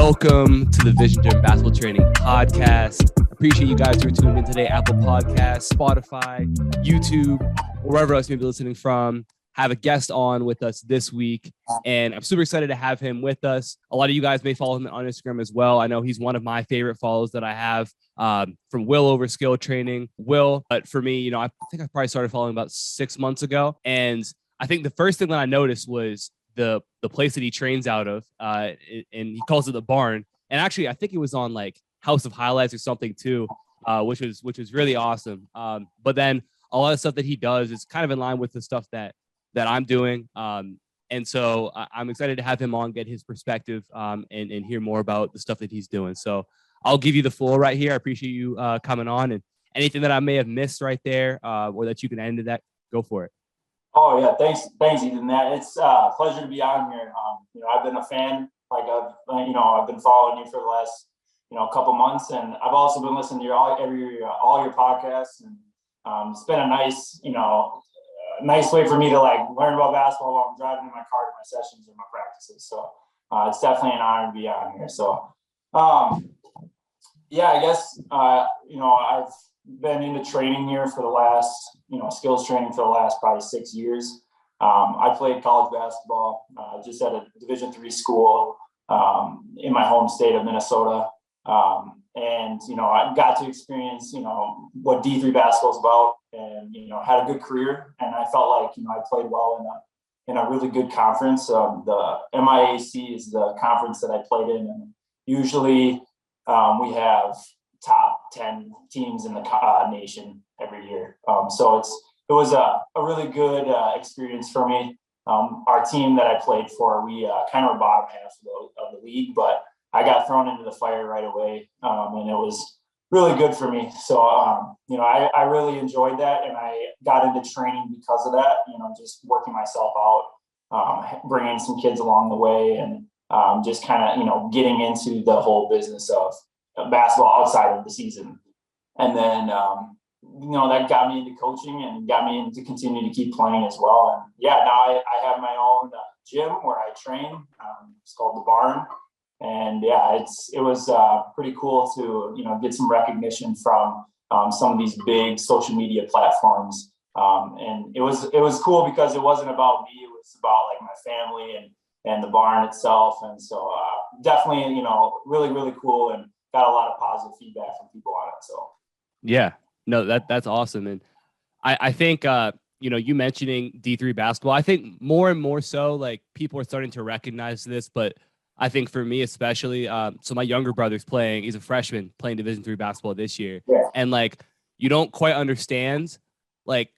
Welcome to the Vision Driven Basketball Training Podcast. Appreciate you guys who are tuned in today. Apple Podcasts, Spotify, YouTube, wherever else you may be listening from. Have a guest on with us this week, and I'm super excited to have him with us. A lot of you guys may follow him on Instagram as well. I know he's one of my favorite follows that I have from Will over Skill Training. Will, but for me, I think I probably started following about 6 months ago, and I think the first thing that I noticed was the place that he trains out of, and he calls it the barn. And actually, I think it was on like House of Highlights or something too, which was really awesome. But then a lot of stuff that he does is kind of in line with the stuff that I'm doing. And so I'm excited to have him on, get his perspective, and hear more about the stuff that he's doing. So I'll give you the floor right here. I appreciate you coming on, and anything that I may have missed right there, or that you can add into that, go for it. Oh yeah, thanks, Ethan. That it's a pleasure to be on here. I've been a fan. I've been following you for the last couple months, and I've also been listening to all your podcasts, and it's been a nice way for me to learn about basketball while I'm driving in my car to my sessions and my practices. So it's definitely an honor to be on here. So I guess I've been into training here for the last skills training for the last probably 6 years. I played college basketball just at a Division III school in my home state of Minnesota. And I got to experience, what D3 basketball is about, and, had a good career. And I felt like, I played well in a really good conference. The MIAC is the conference that I played in. And usually we have top 10 teams in the nation every year. So it was a really good experience for me. Our team that I played for, we kind of were bottom half of the league, but I got thrown into the fire right away, and it was really good for me. So, I really enjoyed that, and I got into training because of that, just working myself out, bringing some kids along the way, and just kind of, getting into the whole business of basketball outside of the season. And then, that got me into coaching and got me into continue to keep playing as well. And now I have my own gym where I train. It's called the Barn. And it was pretty cool to get some recognition from some of these big social media platforms, and it was cool because it wasn't about me; it was about my family and the barn itself. And so definitely really, really cool, and got a lot of positive feedback from people on it. So that's awesome. And I think you mentioning D3 basketball, I think more and more so people are starting to recognize this, but I think for me especially, so my younger brother's he's a freshman playing Division III basketball this year. Yeah. And you don't quite understand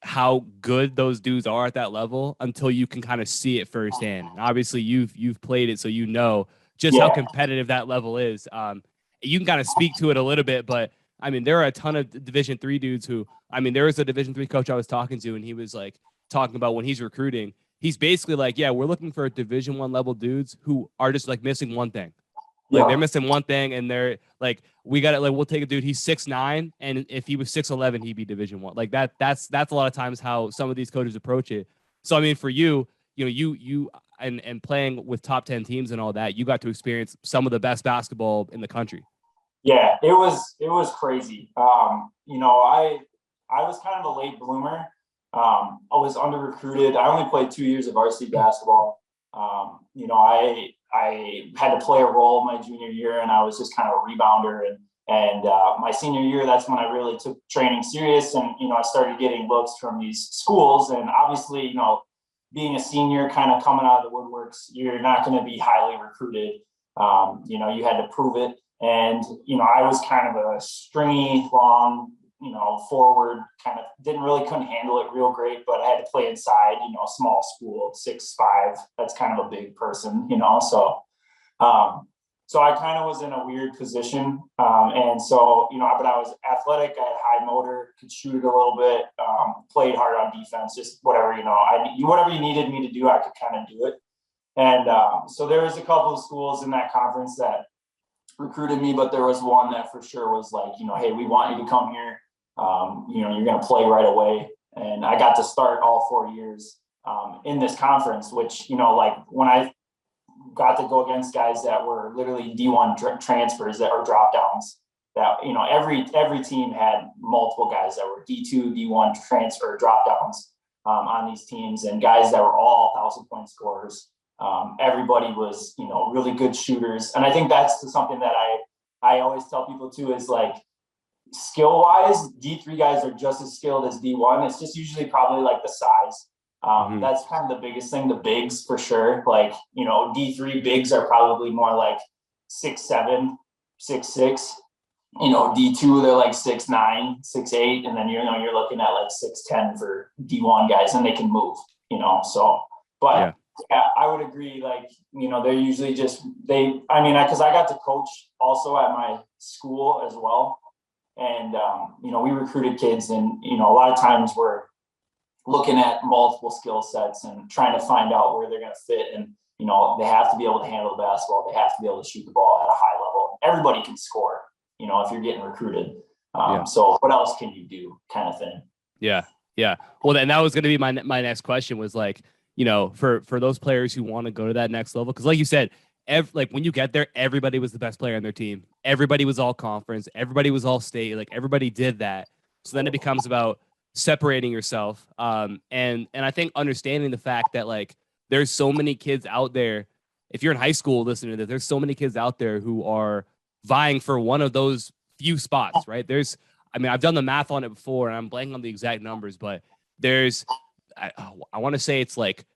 how good those dudes are at that level until you can kind of see it firsthand. And obviously you've played it, so just how competitive that level is. You can kind of speak to it a little bit, but I mean, there are a ton of Division III dudes who, there was a Division III coach I was talking to, and he was talking about when he's recruiting, he's basically we're looking for Division I level dudes who are just missing one thing. They're missing one thing, and they're we got it. We'll take a dude. He's 6'9", and if he was 6'11", he'd be Division I. That's a lot of times how some of these coaches approach it. So for you, you and playing with top 10 teams and all that, you got to experience some of the best basketball in the country. Yeah, it was crazy. I was kind of a late bloomer. I was under recruited. I only played 2 years of varsity basketball. I had to play a role my junior year, and I was just kind of a rebounder. And my senior year, that's when I really took training serious. And, I started getting looks from these schools. And obviously, being a senior, kind of coming out of the woodworks, you're not going to be highly recruited. You had to prove it. And, I was kind of a stringy, long, forward, couldn't handle it real great, but I had to play inside, a small school, 6'5", that's kind of a big person, so I kind of was in a weird position. And so, but I was athletic, I had high motor, could shoot it a little bit, played hard on defense, just whatever, whatever you needed me to do, I could kind of do it. And so there was a couple of schools in that conference that recruited me, but there was one that for sure was hey, we want you to come here. You're going to play right away. And I got to start all 4 years in this conference, which, when I got to go against guys that were literally D1 transfers that are drop downs. That, you know, every team had multiple guys that were D2, D1 transfer drop downs on these teams, and guys that were all 1,000-point scorers. Everybody was, you know, really good shooters. And I think that's something that I always tell people too, is like, skill wise, D3 guys are just as skilled as D1. It's just usually probably like the size. That's kind of the biggest thing, the bigs for sure. Like, you know, D3 bigs are probably more like 6'7", 6'6". You know, D2, they're like 6'9", 6'8", and then you're looking at like 6'10" for D1 guys, and they can move, you know. So, but yeah, I would agree. Like, you know, they're usually just because I got to coach also at my school as well, and you know, we recruited kids, and you know, a lot of times we're looking at multiple skill sets and trying to find out where they're going to fit, and you know, they have to be able to handle the basketball, they have to be able to shoot the ball at a high level. Everybody can score, you know, if you're getting recruited. So what else can you do, kind of thing? Yeah. Well, then that was going to be my next question, was like, you know, for those players who want to go to that next level, because like you said, like when you get there, everybody was the best player on their team. Everybody was all conference. Everybody was all state. Like everybody did that. So then it becomes about separating yourself. And I think understanding the fact that like there's so many kids out there. If you're in high school listening to this, there's so many kids out there who are vying for one of those few spots, right? I've done the math on it before, and I'm blanking on the exact numbers, but there's, I want to say it's like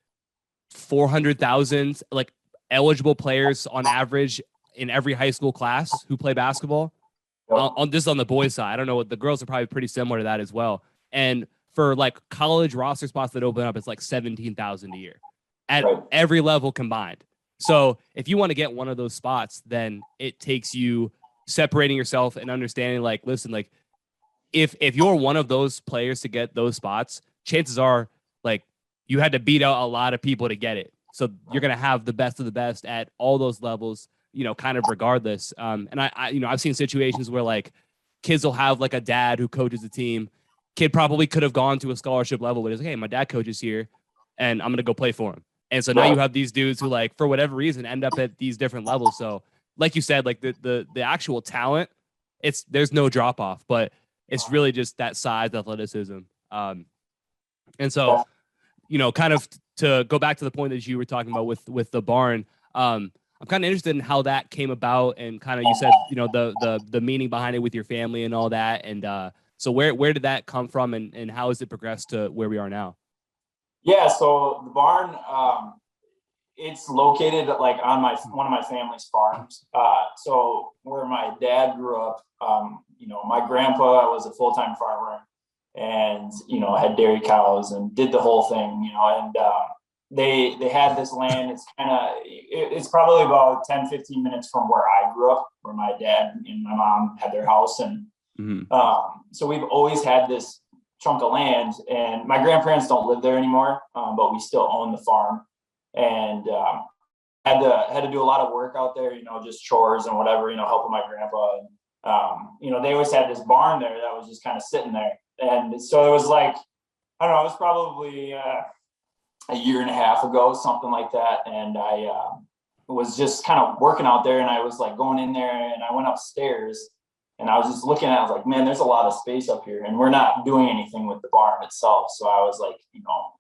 400,000 like eligible players on average in every high school class who play basketball. This is on the boys' side. I don't know what the girls are probably pretty similar to that as well. And for like college roster spots that open up, it's like 17,000 a year at every level combined. So if you want to get one of those spots, then it takes you separating yourself and understanding, like, listen, like if you're one of those players to get those spots, chances are like you had to beat out a lot of people to get it. So you're going to have the best of the best at all those levels, you know, kind of regardless. And I you know, I've seen situations where like kids will have like a dad who coaches the team. Kid probably could have gone to a scholarship level, but it's like, hey, my dad coaches here and I'm going to go play for him. And so now you have these dudes who, like, for whatever reason, end up at these different levels. So like you said, like the actual talent, there's no drop off, but it's really just that size, athleticism. And so, you know, kind of to go back to the point that you were talking about with the barn, I'm kind of interested in how that came about, and kind of, you said, you know, the meaning behind it with your family and all that. And so where did that come from, and how has it progressed to where we are now? Yeah, so the barn, it's located like on one of my family's farms. So where my dad grew up, you know, my grandpa was a full-time farmer, and you know, had dairy cows and did the whole thing, you know, and they had this land. It's probably about 10-15 minutes from where I grew up, where my dad and my mom had their house, and so we've always had this chunk of land, and my grandparents don't live there anymore, but we still own the farm, and had to do a lot of work out there, you know, just chores and whatever, you know, helping my grandpa. And, you know, they always had this barn there that was just kind of sitting there, and so it was like, I don't know, it was probably a year and a half ago, something like that, and I was just kind of working out there, and I was like going in there, and I went upstairs. And I was just looking at it, I was like, man, there's a lot of space up here, and we're not doing anything with the barn itself. So I was like, you know,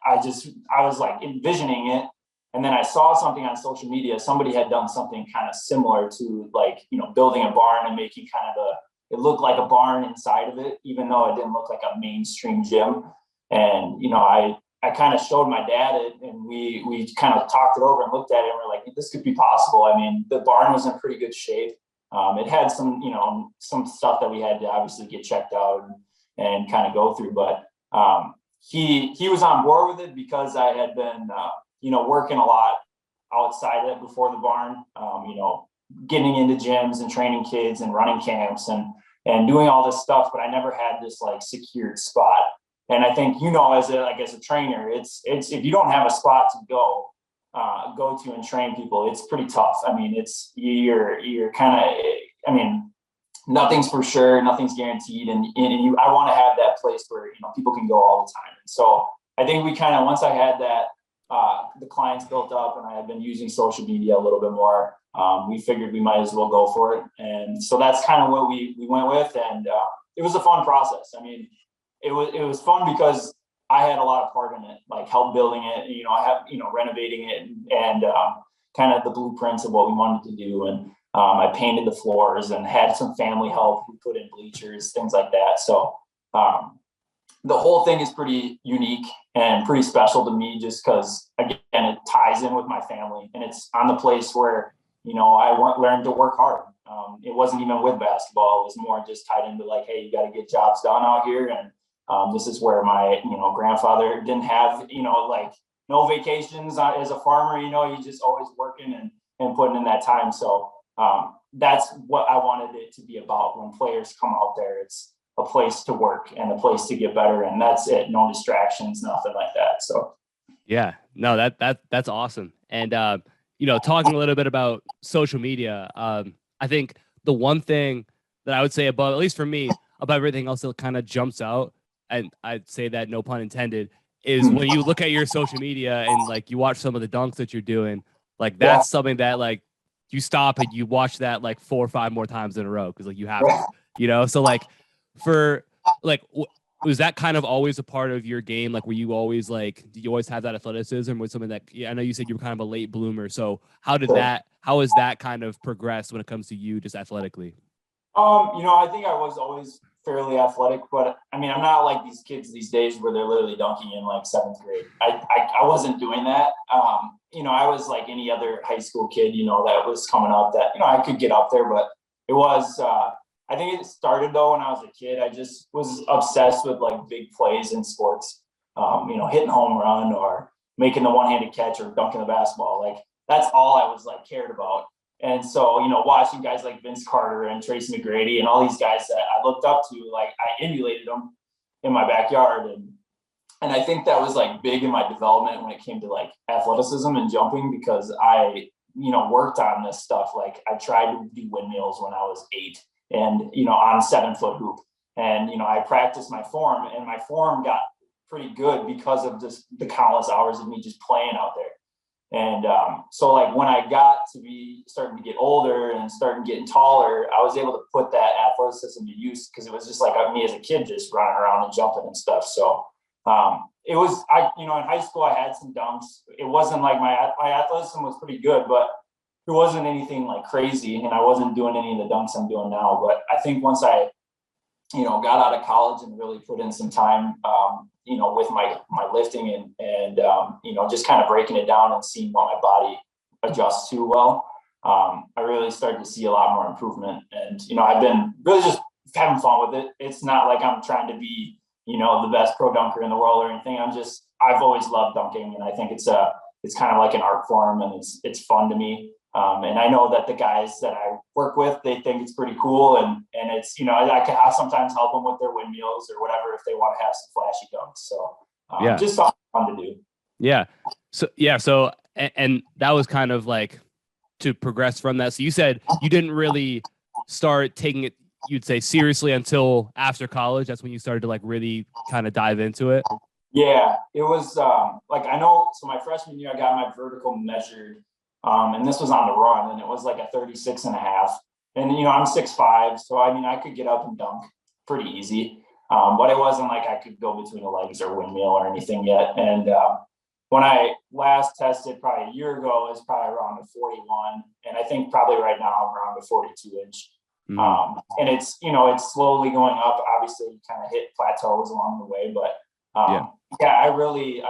I was like envisioning it. And then I saw something on social media. Somebody had done something kind of similar to, like, you know, building a barn and making kind of it looked like a barn inside of it, even though it didn't look like a mainstream gym. And, you know, I kind of showed my dad it, and we kind of talked it over and looked at it, and we're like, this could be possible. I mean, the barn was in pretty good shape. It had some, you know, some stuff that we had to obviously get checked out and kind of go through, but he was on board with it because I had been, you know, working a lot outside of it before the barn, you know, getting into gyms and training kids and running camps and doing all this stuff, but I never had this like secured spot. And I think, you know, as a trainer, it's if you don't have a spot to go to and train people, it's pretty tough. I mean, you're kind of, I mean, nothing's for sure, nothing's guaranteed, and I want to have that place where, you know, people can go all the time. And so I think we kind of, once I had that the clients built up and I had been using social media a little bit more, we figured we might as well go for it. And so that's kind of what we went with. And it was a fun process. I mean, it was fun because I had a lot of part in it, like help building it, I have, renovating it and kind of the blueprints of what we wanted to do. And I painted the floors and had some family help who put in bleachers, things like that. So the whole thing is pretty unique and pretty special to me just because, again, it ties in with my family and it's on the place where, I learned to work hard. It wasn't even with basketball. It was more just tied into like, hey, you got to get jobs done out here. And this is where my, grandfather didn't have, like no vacations as a farmer, he's just always working and putting in that time. So that's what I wanted it to be about. When players come out there, it's a place to work and a place to get better. And that's it. No distractions, nothing like that. So. Yeah, no, that's awesome. And, talking a little bit about social media, I think the one thing that I would say above, at least for me, above everything else that kind of jumps out, and I'd say that no pun intended, is when you look at your social media and like you watch some of the dunks that you're doing, like that's something that like you stop and you watch that like 4 or 5 more times in a row because like you have to, so like for like was that kind of always a part of your game? Like, were you always like, did you always have that athleticism? Was something that, I know you said you were kind of a late bloomer. So how has that kind of progressed when it comes to you just athletically? I think I was always fairly athletic, but I mean, I'm not like these kids these days where they're literally dunking in like 7th grade. I wasn't doing that. I was like any other high school kid, that was coming up that, I could get up there, but it was, I think it started though when I was a kid. I just was obsessed with like big plays in sports, hitting home run or making the one-handed catch or dunking the basketball. Like that's all I was like cared about. And so, watching guys like Vince Carter and Tracy McGrady and all these guys that I looked up to, like I emulated them in my backyard. And I think that was like big in my development when it came to like athleticism and jumping because I, worked on this stuff. Like I tried to do windmills when I was 8 and, on a 7-foot hoop. And, I practiced my form and my form got pretty good because of just the countless hours of me just playing out there. And so like when I got to be starting to get older and starting getting taller, I was able to put that athleticism to use because it was just like me as a kid just running around and jumping and stuff. So it was, in high school, I had some dunks. It wasn't like my athleticism was pretty good, but it wasn't anything like crazy. And I wasn't doing any of the dunks I'm doing now. But I think once I, got out of college and really put in some time, with my lifting and just kind of breaking it down and seeing what my body adjusts to well, I really started to see a lot more improvement. And, I've been really just having fun with it. It's not like I'm trying to be, the best pro dunker in the world or anything. I've always loved dunking. And I think it's kind of like an art form and it's fun to me. And I know that the guys that I work with, they think it's pretty cool. And it's, I sometimes help them with their windmills or whatever, if they want to have some flashy dunks. So just something fun to do. Yeah. So, and that was kind of like to progress from that. So you said you didn't really start taking it, you'd say seriously until after college. That's when you started to like really kind of dive into it. Yeah, it was like, I know, so my freshman year, I got my vertical measured. And this was on the run and it was like a 36.5. And, I'm 6'5". So, I could get up and dunk pretty easy. But it wasn't like I could go between the legs or windmill or anything yet. And when I last tested probably a year ago, it was probably around the 41. And I think probably right now I'm around the 42 inch. Mm-hmm. And it's, it's slowly going up. Obviously you kind of hit plateaus along the way, but I really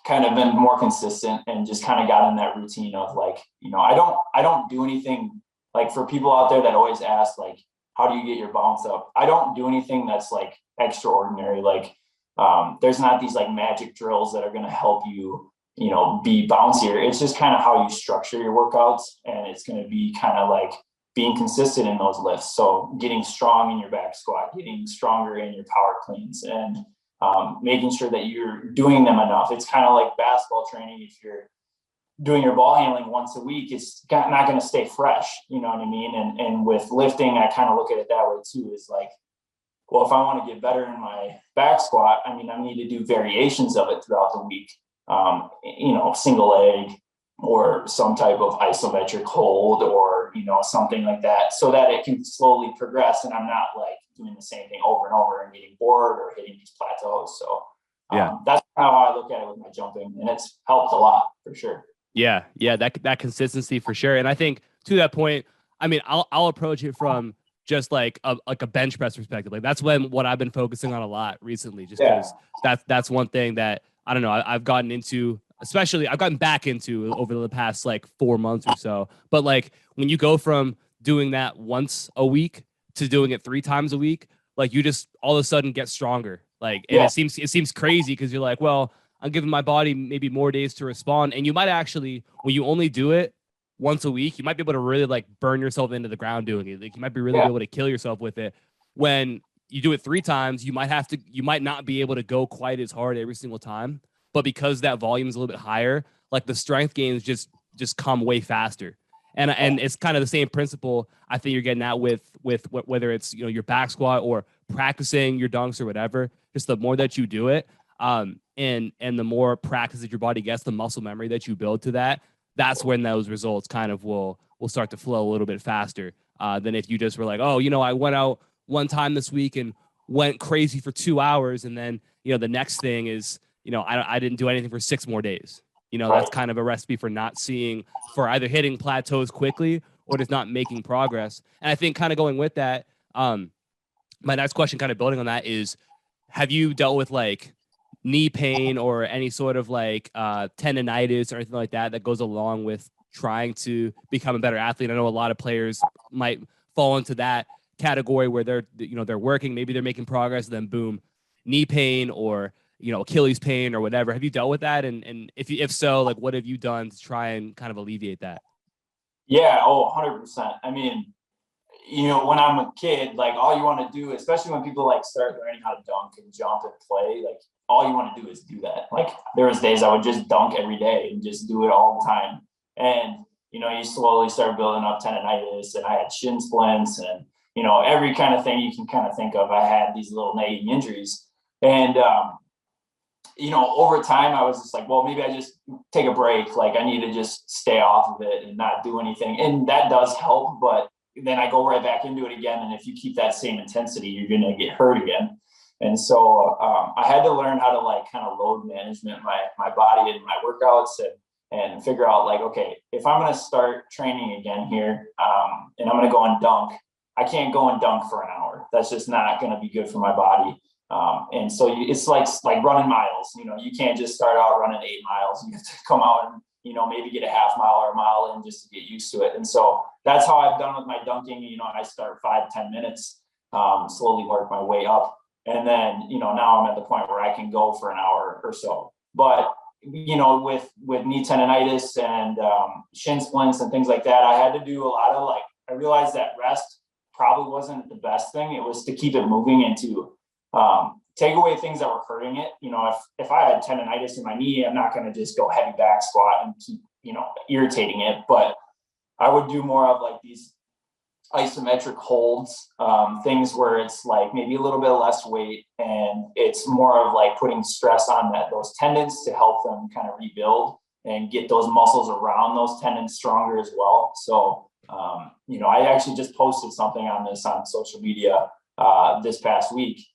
kind of been more consistent and just kind of got in that routine of like, I don't do anything like for people out there that always ask, like, how do you get your bounce up? I don't do anything that's like extraordinary. Like, there's not these like magic drills that are going to help you, be bouncier. It's just kind of how you structure your workouts. And it's going to be kind of like being consistent in those lifts. So getting strong in your back squat, getting stronger in your power cleans, and making sure that you're doing them enough. It's kind of like basketball training. If you're doing your ball handling once a week, it's not going to stay fresh. You know what I mean? And with lifting, I kind of look at it that way too. Is like, well, if I want to get better in my back squat, I need to do variations of it throughout the week. single leg or some type of isometric hold or, something like that, so that it can slowly progress. And I'm not like doing the same thing over and over and getting bored or hitting these plateaus. So that's how I look at it with my jumping, and it's helped a lot for sure. Yeah. That consistency for sure. And I think to that point, I mean, I'll approach it from just like a bench press perspective. Like that's what I've been focusing on a lot recently, just because that's one thing that I don't know, I've gotten into, especially I've gotten back into over the past like 4 months or so. But like when you go from doing that once a week to doing it 3 times a week, like you just all of a sudden get stronger. Like, and it seems crazy because you're like, well, I'm giving my body maybe more days to respond. And you might actually, when you only do it once a week, you might be able to really like burn yourself into the ground doing it. Like you might be really able to kill yourself with it. When you do it 3 times, you might not be able to go quite as hard every single time. But because that volume is a little bit higher, like the strength gains just come way faster. And it's kind of the same principle I think you're getting at with whether it's your back squat or practicing your dunks or whatever. Just the more that you do it, and the more practice that your body gets, the muscle memory that you build to that, that's when those results kind of will start to flow a little bit faster than if you just were like, oh, I went out one time this week and went crazy for 2 hours, and then the next thing is I didn't do anything for 6 more days. That's kind of a recipe for either hitting plateaus quickly or just not making progress. And I think kind of going with that, my next question, kind of building on that, is have you dealt with like knee pain or any sort of like tendonitis or anything like that goes along with trying to become a better athlete? I know a lot of players might fall into that category where they're working, maybe they're making progress, then boom, knee pain or Achilles pain or whatever. Have you dealt with that? And if so, like what have you done to try and kind of alleviate that? Yeah. 100%. I mean, when I'm a kid, like all you want to do, especially when people like start learning how to dunk and jump and play, like all you want to do is do that. Like there was days I would just dunk every day and just do it all the time. And, you slowly start building up tendonitis, and I had shin splints and, every kind of thing you can kind of think of. I had these little nagging injuries. And, over time I was just like, well, maybe I just take a break. Like I need to just stay off of it and not do anything. And that does help, but then I go right back into it again. And if you keep that same intensity, you're going to get hurt again. And so I had to learn how to like kind of load management my body and my workouts and figure out like, okay, if I'm going to start training again here and I'm going to go and dunk, I can't go and dunk for an hour. That's just not going to be good for my body. And so it's like running miles. You can't just start out running 8 miles. You have to come out and maybe get a half mile or a mile in just to get used to it. And so that's how I've done with my dunking. I start 5-10 minutes, slowly work my way up. And then, now I'm at the point where I can go for an hour or so. But, with knee tendonitis and shin splints and things like that, I had to do a lot of I realized that rest probably wasn't the best thing. It was to keep it moving and to take away things that were hurting it. If I had tendonitis in my knee, I'm not going to just go heavy back squat and keep, irritating it. But I would do more of like these isometric holds, things where it's like maybe a little bit less weight and it's more of like putting stress on those tendons to help them kind of rebuild and get those muscles around those tendons stronger as well. So, I actually just posted something on this on social media this past week.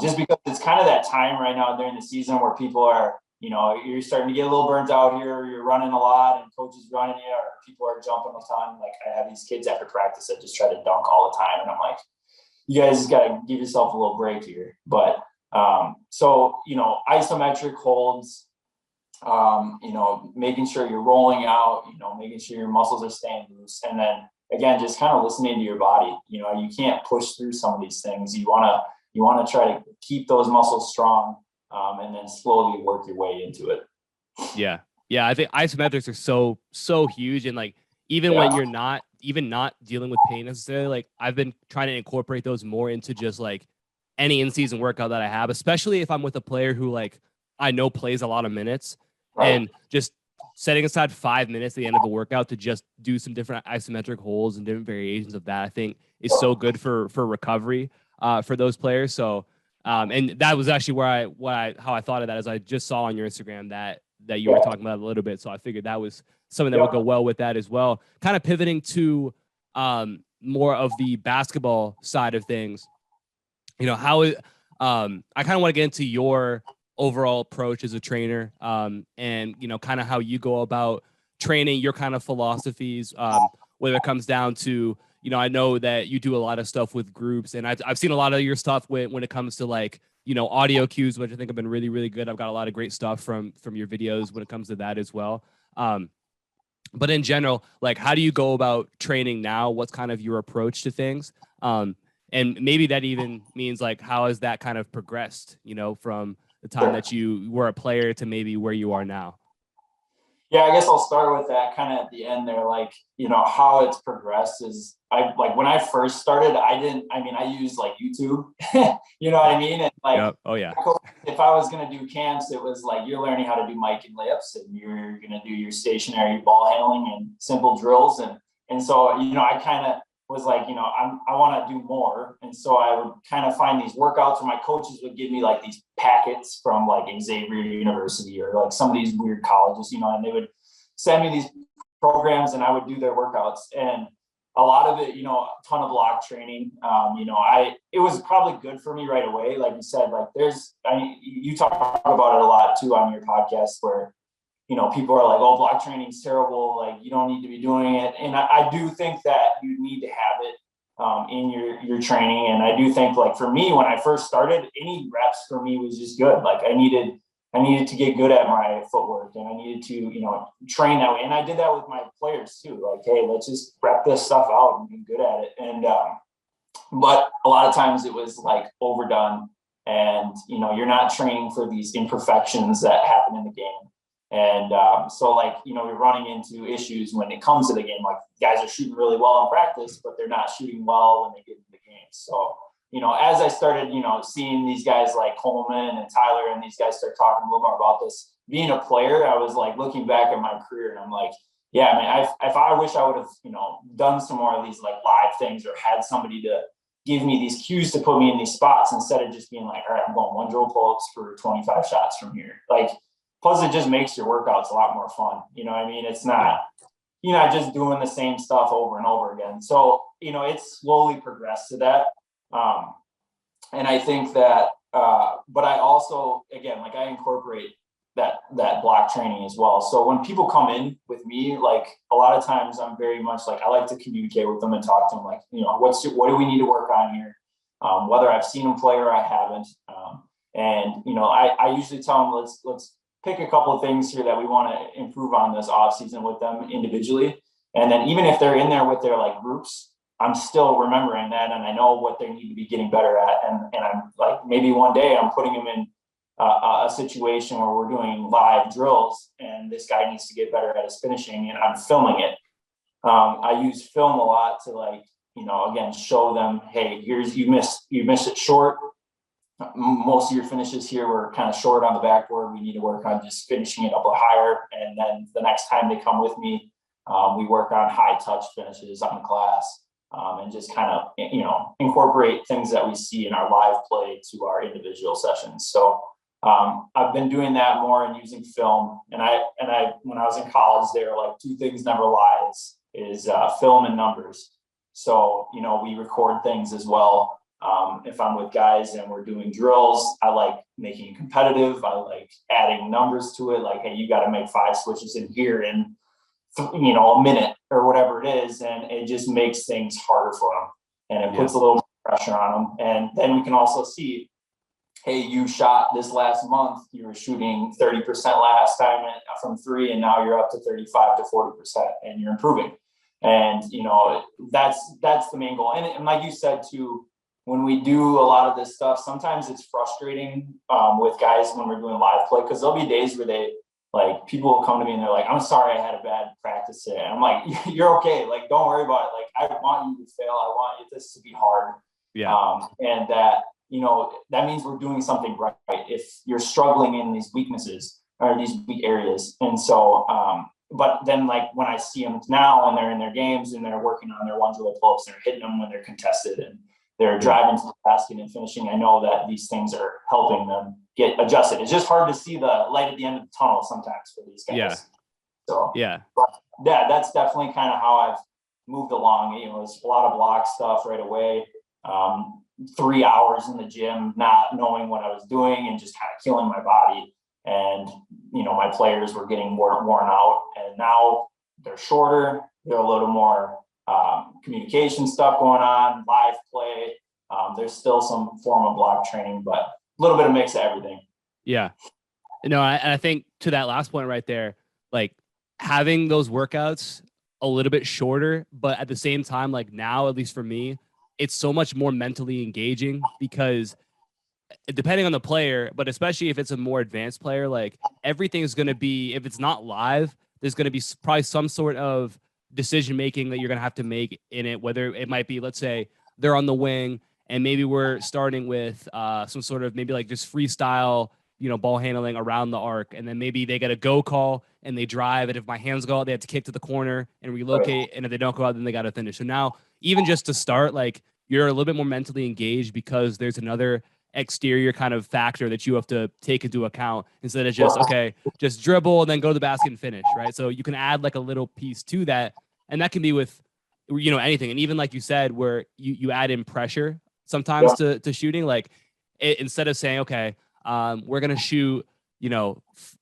Just because it's kind of that time right now during the season where people are, you're starting to get a little burnt out here. You're running a lot and coaches running you, or people are jumping a ton. Like I have these kids after practice that just try to dunk all the time. And I'm like, you guys just got to give yourself a little break here. But so, isometric holds, making sure you're rolling out, making sure your muscles are staying loose. And then again, just kind of listening to your body. You can't push through some of these things. You want to try to keep those muscles strong, and then slowly work your way into it. Yeah. I think isometrics are so huge. And like, even when you're not dealing with pain necessarily, like I've been trying to incorporate those more into just like any in-season workout that I have, especially if I'm with a player who like I know plays a lot of minutes, and just setting aside 5 minutes at the end of a workout to just do some different isometric holds and different variations of that, I think is so good for recovery for those players. So, and that was actually how I thought of that, as I just saw on your Instagram that you were talking about a little bit. So I figured that was something that would go well with that as well. Kind of pivoting to more of the basketball side of things, you know, I kind of want to get into your overall approach as a trainer, and, you know, kind of how you go about training, your kind of philosophies, whether it comes down to, you know, I know that you do a lot of stuff with groups, and I've seen a lot of your stuff when it comes to, like, you know, audio cues, which I think have been really, really good. I've got a lot of great stuff from your videos when it comes to that as well. But in general, like, how do you go about training now? What's kind of your approach to things? And maybe that even means, like, how has that kind of progressed, you know, from the time that you were a player to maybe where you are now? Yeah, I guess I'll start with that kind of at the end there. Like, you know, how it's progressed is when I first started, I used like YouTube, you know what I mean? And like, yep. Oh yeah. If I was going to do camps, it was like, you're learning how to do mic and layups, and you're going to do your stationary ball handling and simple drills. And so, you know, I kind of was like, you know, I want to do more. And so I would kind of find these workouts where my coaches would give me like these packets from like Xavier University or like some of these weird colleges, you know, and they would send me these programs and I would do their workouts. And a lot of it, you know, a ton of block training. You know, it was probably good for me right away. Like you said, like you talk about it a lot too on your podcast where, you know, people are like, oh, block training is terrible. Like, you don't need to be doing it. And I do think that you need to have it in your training. And I do think, like, for me, when I first started, any reps for me was just good. Like, I needed to get good at my footwork, and I needed to, you know, train that way. And I did that with my players too. Like, hey, let's just rep this stuff out and be good at it. And but a lot of times it was like overdone, and, you know, you're not training for these imperfections that happen in the game. And so, like, you know, we're running into issues when it comes to the game. Like, guys are shooting really well in practice, but they're not shooting well when they get into the game. So, you know, as I started, you know, seeing these guys like Coleman and Tyler and these guys start talking a little more about this, being a player, I was like looking back at my career and I'm like, yeah, I mean, if I wish I would have, you know, done some more of these like live things or had somebody to give me these cues to put me in these spots instead of just being like, all right, I'm going one drill pull-ups for 25 shots from here. Like, plus it just makes your workouts a lot more fun. You know what I mean? It's not, you're not just doing the same stuff over and over again. So, you know, it's slowly progressed to that. And I think that, but I also, again, like, I incorporate that block training as well. So when people come in with me, like, a lot of times I'm very much like, I like to communicate with them and talk to them, like, you know, what do we need to work on here? Whether I've seen them play or I haven't. And, you know, I usually tell them, let's pick a couple of things here that we want to improve on this off season with them individually. And then even if they're in there with their like groups, I'm still remembering that, and I know what they need to be getting better at. And I'm like, maybe one day I'm putting them in a situation where we're doing live drills and this guy needs to get better at his finishing, and I'm filming it. I use film a lot to, like, you know, again, show them, hey, here's, you missed it short. Most of your finishes here were kind of short on the backboard. We need to work on just finishing it up a little higher. And then the next time they come with me, we work on high touch finishes on class. And just kind of, you know, incorporate things that we see in our live play to our individual sessions. So I've been doing that more and using film. And I when I was in college, there were like two things never lie is film and numbers. So, you know, we record things as well. If I'm with guys and we're doing drills, I like making it competitive. I like adding numbers to it. Like, hey, you got to make 5 switches in here in, you know, a minute or whatever it is. And it just makes things harder for them. And it puts a little pressure on them. And then we can also see, hey, you shot this last month, you were shooting 30% last time from 3, and now you're up to 35 to 40% and you're improving. And, you know, that's the main goal. And like you said too, when we do a lot of this stuff, sometimes it's frustrating with guys when we're doing live play, because there'll be days where like, people will come to me and they're like, I'm sorry I had a bad practice today. And I'm like, you're okay. Like, don't worry about it. Like, I want you to fail. I want this to be hard. Yeah. And that, you know, that means we're doing something right if you're struggling in these weaknesses or these weak areas. And so, but then, like, when I see them now and they're in their games and they're working on their one drill pull-ups, they're hitting them when they're contested and they're driving to the basket and finishing, I know that these things are helping them get adjusted. It's just hard to see the light at the end of the tunnel sometimes for these guys. Yeah. So Yeah. Yeah, that's definitely kind of how I've moved along. It's a lot of block stuff right away. 3 hours in the gym, not knowing what I was doing and just kind of killing my body. And, my players were getting worn out, and now they're shorter. They're a little more communication stuff going on, live play. There's still some form of block training, but a little bit of mix of everything. Yeah. No, I think to that last point right there, like having those workouts a little bit shorter, but at the same time, like now, at least for me, it's so much more mentally engaging because depending on the player, but especially if it's a more advanced player, like everything is going to be, if it's not live, there's going to be probably some sort of decision making that you're going to have to make in it, whether it might be, let's say they're on the wing and maybe we're starting with some sort of maybe like just freestyle, ball handling around the arc. And then maybe they get a go call and they drive. And if my hands go out, they have to kick to the corner and relocate. And if they don't go out, then they got to finish. So now, even just to start, like you're a little bit more mentally engaged because there's another exterior kind of factor that you have to take into account instead of just, okay, just dribble and then go to the basket and finish, right? So you can add like a little piece to that. And that can be with, anything. And even like you said, where you add in pressure sometimes to shooting, like instead of saying, okay, we're going to shoot, we're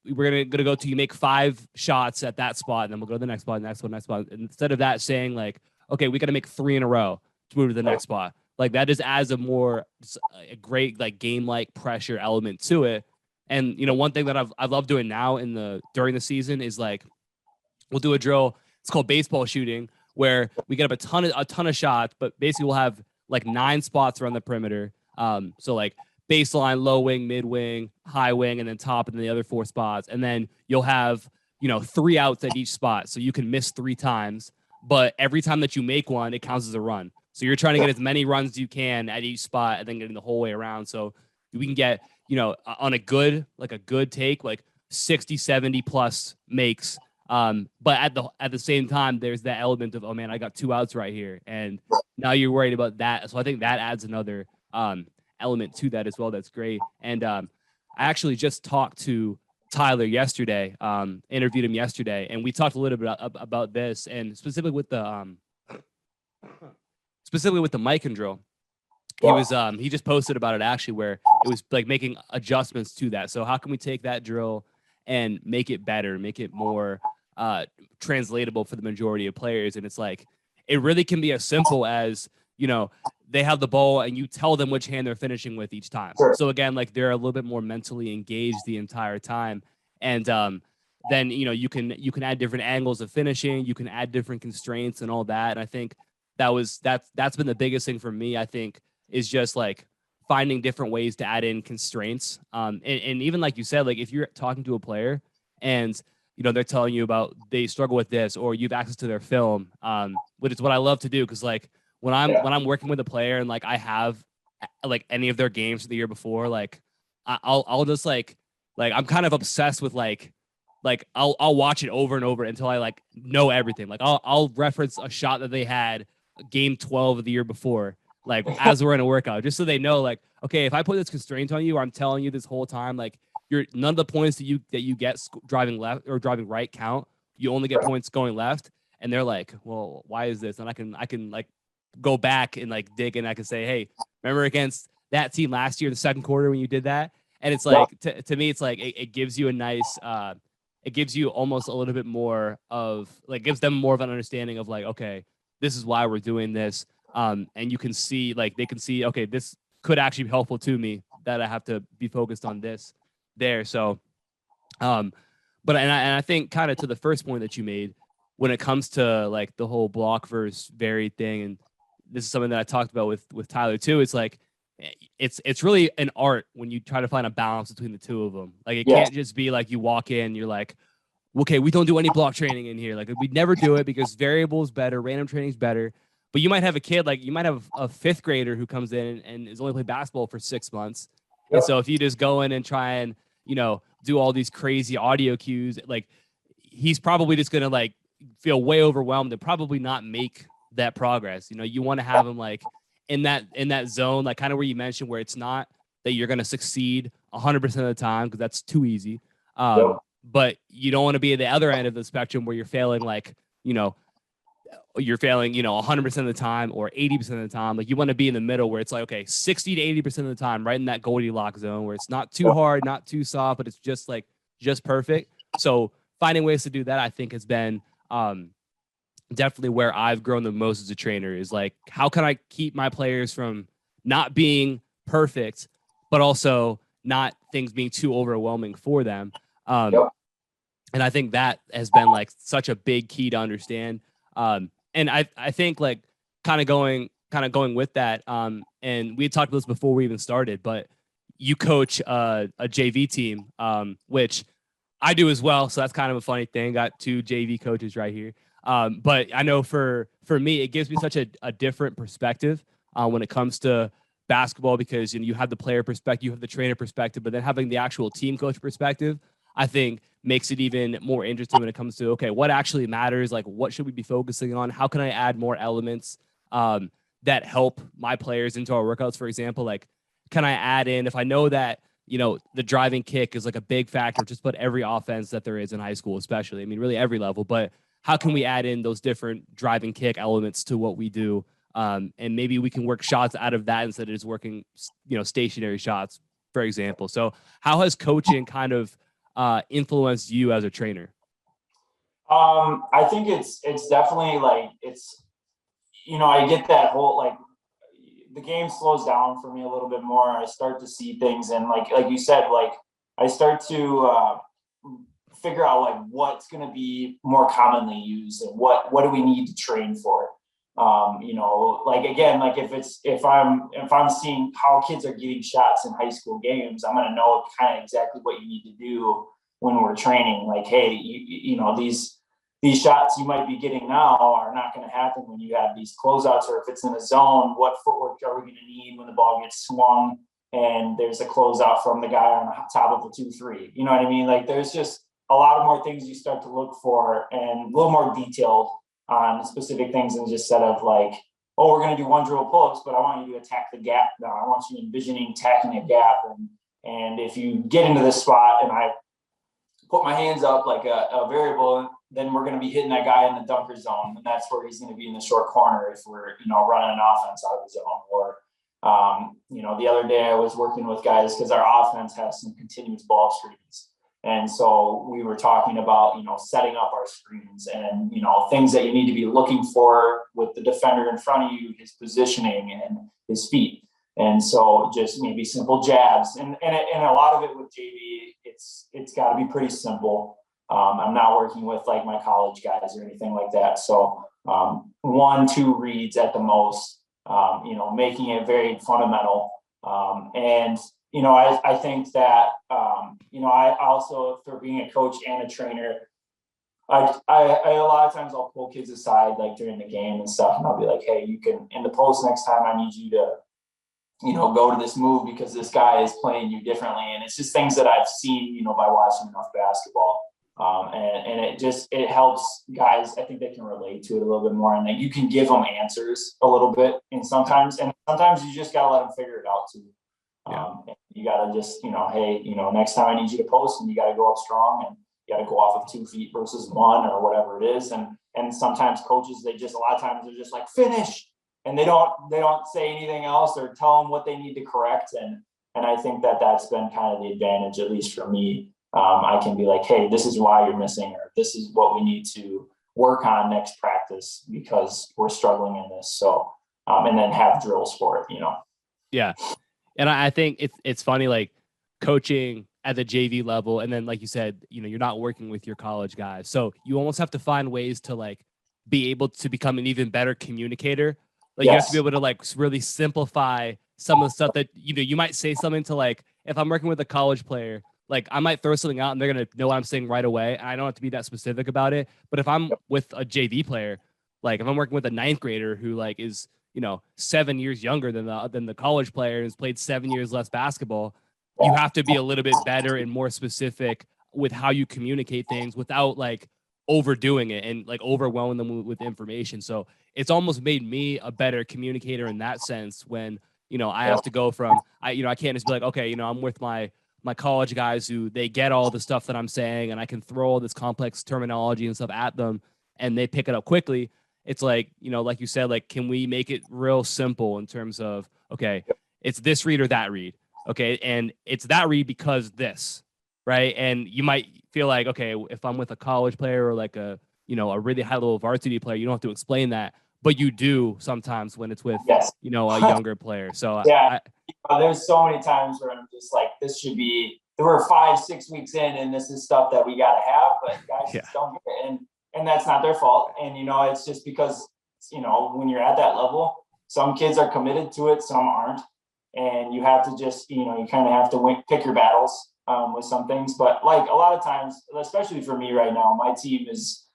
going to go to, you make 5 shots at that spot and then we'll go to the next spot, next spot. And instead of that saying like, okay, we got to make 3 in a row to move to the next spot. Like that just adds a great like game-like pressure element to it. And, one thing that I love doing now during the season is like, we'll do a drill. It's called baseball shooting, where we get up a ton of shots, but basically we'll have like 9 spots around the perimeter. So like baseline, low wing, mid wing, high wing, and then top, and then the other 4 spots. And then you'll have, 3 outs at each spot. So you can miss 3 times, but every time that you make one, it counts as a run. So you're trying to get as many runs as you can at each spot and then getting the whole way around. So we can get, on a good take, like 60, 70 plus makes. But at the same time, there's that element of, oh man, I got 2 outs right here. And now you're worried about that. So I think that adds another element to that as well. That's great. And I actually just talked to Tyler yesterday, interviewed him yesterday, and we talked a little bit about this, and specifically with the mic and drill. He just posted about it actually, where it was like making adjustments to that. So how can we take that drill and make it better, make it more translatable for the majority of players? And it's like, it really can be as simple as, they have the ball and you tell them which hand they're finishing with each time. Sure. So again, like they're a little bit more mentally engaged the entire time. And then, you can add different angles of finishing, you can add different constraints and all that. And I think that's been the biggest thing for me, I think, is just like finding different ways to add in constraints. And even like you said, like if you're talking to a player and, they're telling you about they struggle with this, or you've access to their film, which is what I love to do. Cause like when I'm working with a player and like I have like any of their games from the year before, like I'll just like I'm kind of obsessed with like I'll watch it over and over until I like know everything. Like I'll reference a shot that they had game 12 of the year before, like as we're in a workout, just so they know, like, okay, if I put this constraint on you, or I'm telling you this whole time, like none of the points that you get driving left or driving right count. You only get points going left. And they're like, well, why is this? And I can like go back and like dig, and I can say, hey, remember against that team last year, the second quarter when you did that? And it's like, to me, it's like, it gives you a nice, it gives you almost a little bit more of like, gives them more of an understanding of like, okay, this is why we're doing this. And you can see, like, they can see, okay, this could actually be helpful to me, that I have to be focused on this there. So, but I think kind of to the first point that you made, when it comes to like the whole block versus varied thing, and this is something that I talked about with Tyler too. It's like, it's really an art when you try to find a balance between the two of them. Like it can't just be like you walk in, you're like, okay, we don't do any block training in here. Like we never do it because variable is better, random training is better. But you might have a kid, like you might have a 5th grader who comes in and is only played basketball for 6 months. And so if you just go in and try and, do all these crazy audio cues, like he's probably just going to like feel way overwhelmed and probably not make that progress. You want to have him like in that zone, like kind of where you mentioned, where it's not that you're going to succeed 100% of the time because that's too easy. Yep. But you don't want to be at the other end of the spectrum where you're failing like, you're failing, 100% of the time or 80% of the time. Like you want to be in the middle where it's like, okay, 60 to 80% of the time, right in that Goldilocks zone where it's not too hard, not too soft, but it's just perfect. So finding ways to do that, I think has been definitely where I've grown the most as a trainer is like, how can I keep my players from not being perfect, but also not things being too overwhelming for them. And I think that has been like such a big key to understand. And I think like kind of going with that. And we had talked about this before we even started, but you coach a JV team, which I do as well. So that's kind of a funny thing. Got 2 JV coaches right here. But I know for me, it gives me such a different perspective when it comes to basketball because you have the player perspective, you have the trainer perspective, but then having the actual team coach perspective, I think makes it even more interesting when it comes to, okay, what actually matters? Like, what should we be focusing on? How can I add more elements that help my players into our workouts? For example, like, can I add in, if I know that, the driving kick is like a big factor, just about every offense that there is in high school, especially, I mean, really every level, but how can we add in those different driving kick elements to what we do? And maybe we can work shots out of that instead of just working, stationary shots, for example. So how has coaching kind of influenced you as a trainer? I think it's definitely like, I get that whole, like, the game slows down for me a little bit more. I start to see things, and like you said, like I start to figure out like what's going to be more commonly used and what do we need to train for. Like again, like if I'm seeing how kids are getting shots in high school games, I'm going to know kind of exactly what you need to do when we're training. Like, hey, these shots you might be getting now are not going to happen when you have these closeouts, or if it's in a zone, what footwork are we going to need when the ball gets swung and there's a closeout from the guy on the top of the 2-3. You know what I mean? Like there's just a lot of more things you start to look for and a little more detailed on specific things instead of like, oh, we're going to do one drill pull-ups, but I want you to attack the gap now. I want you envisioning attacking a gap. And if you get into this spot and I put my hands up like a variable, then we're going to be hitting that guy in the dunker zone. And that's where he's going to be in the short corner if we're, running an offense out of the zone. Or, the other day I was working with guys because our offense has some continuous ball screens. And so we were talking about, setting up our screens and, things that you need to be looking for with the defender in front of you, his positioning and his feet. And so just maybe simple jabs and a lot of it with JV, it's got to be pretty simple. I'm not working with like my college guys or anything like that. So 1-2 reads at the most, making it very fundamental. And I think that, I also, for being a coach and a trainer, I a lot of times I'll pull kids aside like during the game and stuff, and I'll be like, hey, you can, in the post next time, I need you to, go to this move because this guy is playing you differently. And it's just things that I've seen, by watching enough basketball. And it helps guys. I think they can relate to it a little bit more, and that you can give them answers a little bit. And sometimes you just got to let them figure it out too. And you got to just, hey, next time I need you to post, and you got to go up strong, and you got to go off of 2 feet versus 1 or whatever it is. And sometimes coaches, a lot of times they're just like, finish. And they don't say anything else or tell them what they need to correct. And I think that's been kind of the advantage, at least for me. I can be like, hey, this is why you're missing, or this is what we need to work on next practice because we're struggling in this. So, and then have drills for it, Yeah. And I think it's funny, like coaching at the JV level. And then, like you said, you're not working with your college guys. So you almost have to find ways to like be able to become an even better communicator. Like you have to be able to like really simplify some of the stuff that, you might say something to, like, if I'm working with a college player, like I might throw something out and they're going to know what I'm saying right away. I don't have to be that specific about it. But if I'm with a JV player, like if I'm working with a 9th grader who like is, 7 years younger than the college player and has played 7 years less basketball, you have to be a little bit better and more specific with how you communicate things without like overdoing it and like overwhelming them with information. So it's almost made me a better communicator in that sense when, I have to go from, I can't just be like, okay, I'm with my my college guys who they get all the stuff that I'm saying and I can throw all this complex terminology and stuff at them and they pick it up quickly. It's like, like you said, like, can we make it real simple in terms of, okay, it's this read or that read. Okay. And it's that read because this, right. And you might feel like, okay, if I'm with a college player or like a really high level varsity player, you don't have to explain that, but you do sometimes when it's with, Yes. a younger player. So yeah, there's so many times where I'm just like, there were 5-6 weeks in and this is stuff that we got to have, but guys just don't get it. And that's not their fault. And, it's just because, when you're at that level, some kids are committed to it, some aren't. And you have to just, you kind of have to pick your battles with some things. But like a lot of times, especially for me right now, my team is,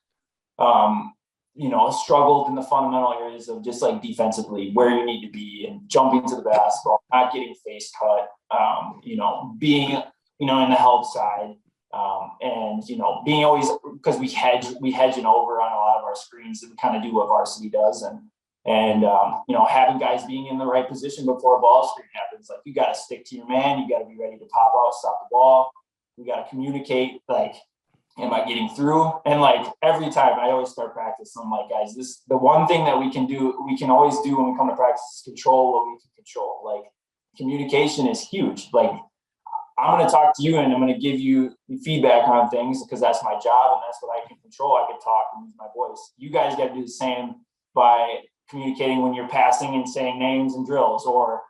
struggled in the fundamental areas of just like defensively where you need to be and jumping to the basketball, not getting face cut, being, in the help side. And, being always, because we hedging over on a lot of our screens and kind of do what varsity does. And having guys being in the right position before a ball screen happens. Like, you got to stick to your man. You got to be ready to pop out, stop the ball. We got to communicate, like, am I getting through? And like every time I always start practice, I'm like, guys, the one thing that we can always do when we come to practice is control what we can control. Like, communication is huge. Like, I'm going to talk to you and I'm going to give you feedback on things because that's my job and that's what I can control. I can talk and use my voice. You guys got to do the same by communicating when you're passing and saying names and drills, or,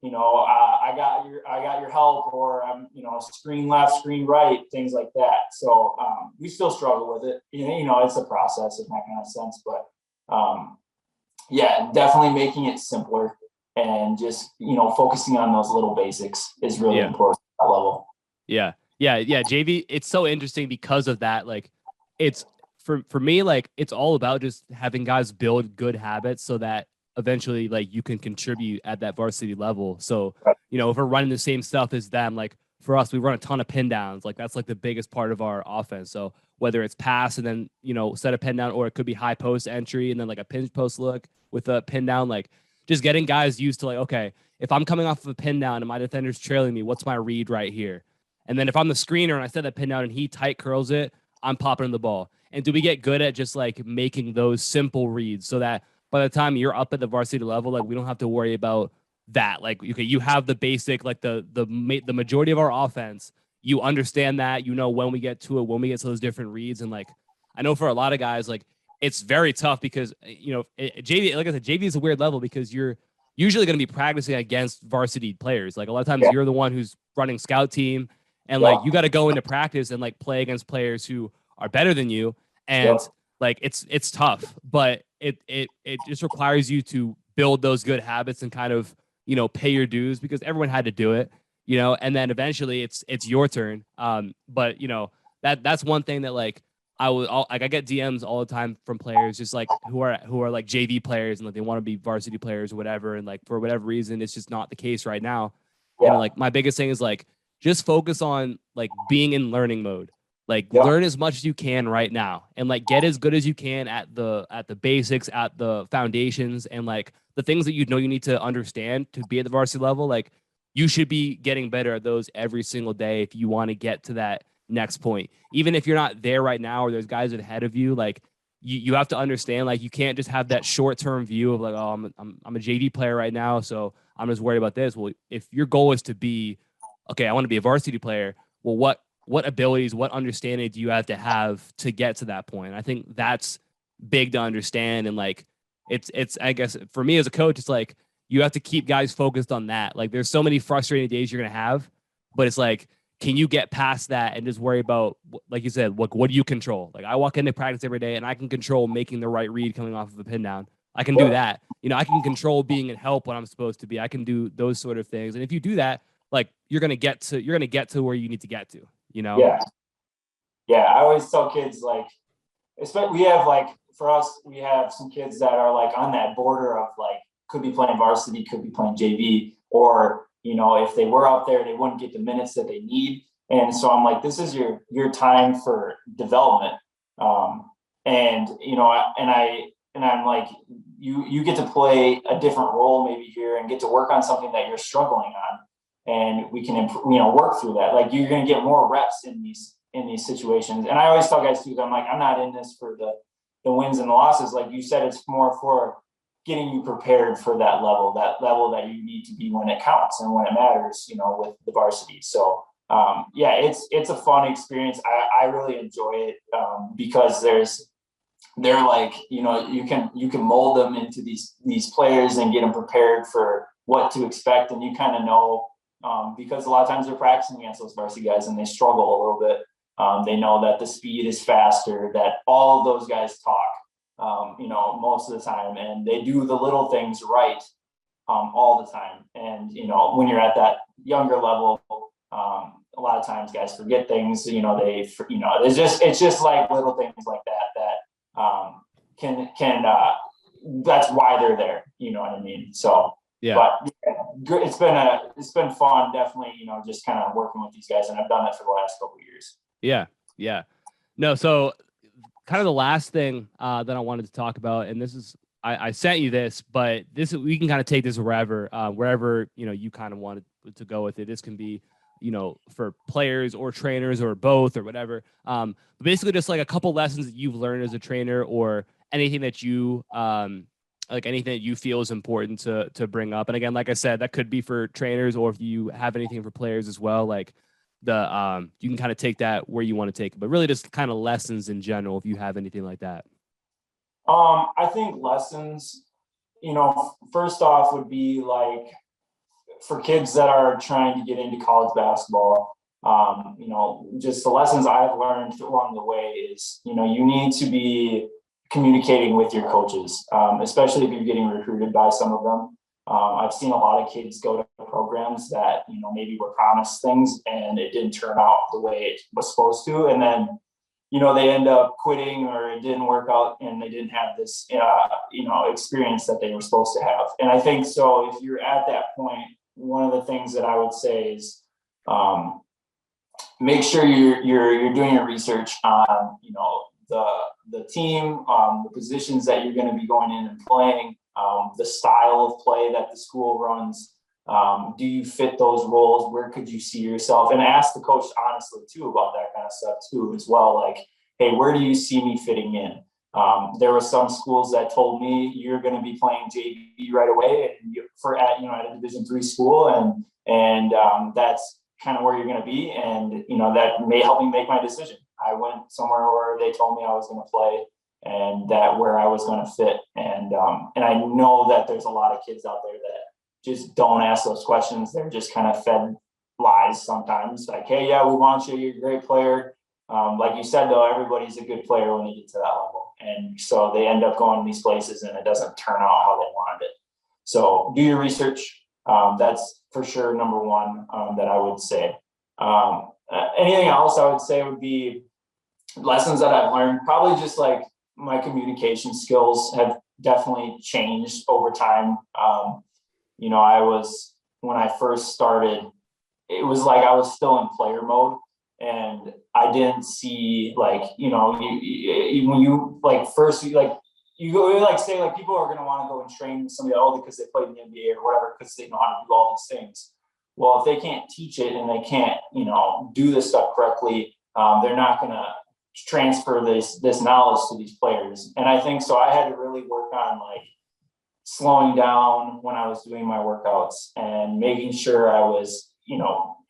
I got your help, or I'm, screen left, screen right, things like that. So we still struggle with it. It's a process in that kind of sense, but definitely making it simpler and just, focusing on those little basics is really important at that level. Yeah. JV, it's so interesting because of that. Like, it's for me, like, it's all about just having guys build good habits so that eventually, like, you can contribute at that varsity level. So, if we're running the same stuff as them, like for us, we run a ton of pin downs. Like, that's like the biggest part of our offense. So whether it's pass and then, set a pin down, or it could be high post entry and then like a pinch post look with a pin down, like just getting guys used to like, okay, if I'm coming off of a pin down and my defender's trailing me, what's my read right here? And then if I'm the screener and I set that pin down and he tight curls it, I'm popping the ball. And do we get good at just like making those simple reads so that by the time you're up at the varsity level, like, we don't have to worry about that. Like, okay, you have the basic, like the majority of our offense, you understand that, when we get to it, when we get to those different reads. And like, I know for a lot of guys, like, it's very tough because, JV, like I said, JV is a weird level because you're usually going to be practicing against varsity players. Like, a lot of times you're the one who's running scout team and like, you got to go into practice and like play against players who are better than you. And like, it's tough, but it just requires you to build those good habits and kind of, pay your dues because everyone had to do it, and then eventually it's your turn. But that's one thing that like I get DMs all the time from players just like who are like JV players and like they want to be varsity players or whatever, and like for whatever reason it's just not the case right now. And like my biggest thing is like just focus on like being in learning mode. Like, learn as much as you can right now and like get as good as you can at the basics, at the foundations, and like the things that you need to understand to be at the varsity level. Like, you should be getting better at those every single day if you want to get to that next point. Even if you're not there right now or there's guys ahead of you, like you have to understand, like, you can't just have that short-term view of like, oh, I'm a JV player right now, so I'm just worried about this. Well, if your goal is to be, okay, I want to be a varsity player, well, what abilities, what understanding do you have to get to that point? I think that's big to understand. And like, it's, I guess for me as a coach, it's like, you have to keep guys focused on that. Like, there's so many frustrating days you're going to have, but it's like, can you get past that and just worry about, like you said, what do you control? Like, I walk into practice every day and I can control making the right read coming off of a pin down. I can do that. I can control being in help when I'm supposed to be. I can do those sort of things. And if you do that, like, you're going to get to where you need to get to. I always tell kids, like, especially we have, like, for us, we have some kids that are like on that border of like, could be playing varsity, could be playing JV, or, if they were out there, they wouldn't get the minutes that they need. And so I'm like, this is your time for development. And I'm like, you get to play a different role maybe here and get to work on something that you're struggling on. and we can work through that. Like, you're going to get more reps in these situations. And I always tell guys too, I'm like, I'm not in this for the wins and the losses. Like you said, it's more for getting you prepared for that level that you need to be when it counts and when it matters, with the varsity. So it's a fun experience. I really enjoy it because they're like, you can mold them into these players and get them prepared for what to expect. And you kind of know, because a lot of times they're practicing against those varsity guys and they struggle a little bit. They know that the speed is faster, that all of those guys talk, most of the time, and they do the little things right all the time. And, when you're at that younger level, a lot of times guys forget things, it's just like little things like that can that's why they're there. You know what I mean? So, yeah, but it's been fun, definitely, just kind of working with these guys, and I've done that for the last couple of years. Yeah. No, so kind of the last thing that I wanted to talk about, and this is, I sent you this, but we can kind of take this wherever you kind of wanted to go with it. This can be, for players or trainers or both or whatever. But basically just like a couple lessons that you've learned as a trainer, or anything that you anything that you feel is important to bring up. And again, like I said, that could be for trainers, or if you have anything for players as well, like you can kind of take that where you want to take it, but really just kind of lessons in general, if you have anything like that. I think lessons, first off would be like for kids that are trying to get into college basketball, just the lessons I've learned along the way is, you need to be communicating with your coaches, especially if you're getting recruited by some of them. I've seen a lot of kids go to programs that, maybe were promised things and it didn't turn out the way it was supposed to. And then, they end up quitting, or it didn't work out and they didn't have this, experience that they were supposed to have. And I think so if you're at that point, one of the things that I would say is, make sure you're doing your research on, the team, the positions that you're going to be going in and playing, the style of play that the school runs. Do you fit those roles? Where could you see yourself? And ask the coach honestly too about that kind of stuff too as well. Like, hey, where do you see me fitting in? There were some schools that told me you're going to be playing JV right away at a Division III school, and that's kind of where you're going to be, and that may help me make my decision. I went somewhere where they told me I was going to play, and that where I was going to fit, and I know that there's a lot of kids out there that just don't ask those questions. They're just kind of fed lies sometimes, like, hey, yeah, we want you, you're a great player. Like you said, though, everybody's a good player when they get to that level. And so they end up going to these places and it doesn't turn out how they wanted it. So do your research. That's for sure number one that I would say. Anything else I would say would be lessons that I've learned. Probably just like my communication skills have definitely changed over time. When I first started, it was like I was still in player mode. And I didn't see when you like first you go like say like people are going to want to go and train with somebody else because they played in the NBA or whatever because they know how to do all these things. Well, if they can't teach it and they can't do this stuff correctly, they're not going to transfer this knowledge to these players. And I think so. I had to really work on like slowing down when I was doing my workouts and making sure I was